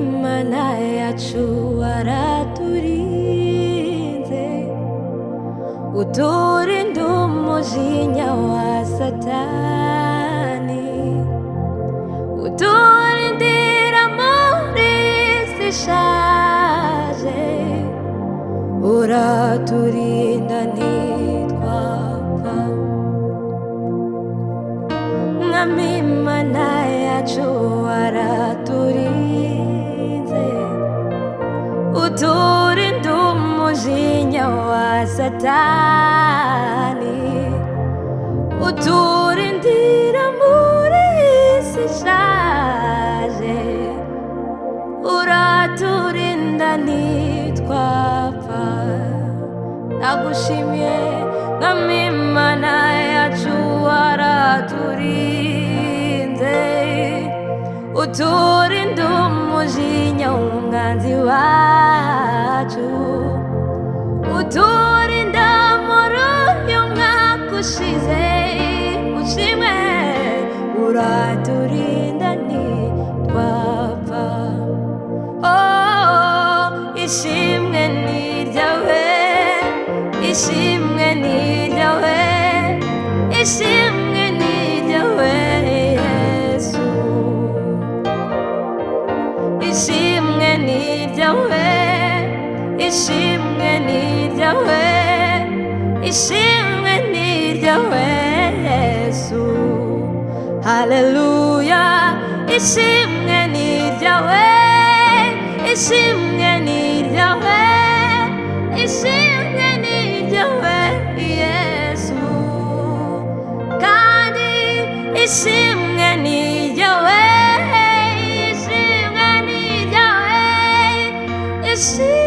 Imana yacu waraturinze uturinda umujinya wa Satani, uturindira muri isi ishaje, uraturinda ntitwapfa. Mwami Imana yacu waraturinze uturinda umujinya wa Satani, uturindira muri isi ishaje, uraturinda ntitwapfa. Ndagushimiye Mwami Imana yacu waraturinze uturinda umujinya w'umwanzi wacu, uturinda muri uyu mwaka ushize. Ushimwe uraturinda ntitwapfa. Oh, ishimwe ni iryawe, ishimwe ni iryawe, ishimwe ni iryawe Yesu, ishimwe ni iryawe, ishimwe ni iryawe, ishimwe ni iryawe Yesu. Haleluya, ishimwe ni iryawe, ishimwe ni iryawe, ishimwe ni iryawe Yesu, kandi ishimwe ni iryawe, ishimwe ni iryawe, ishimwe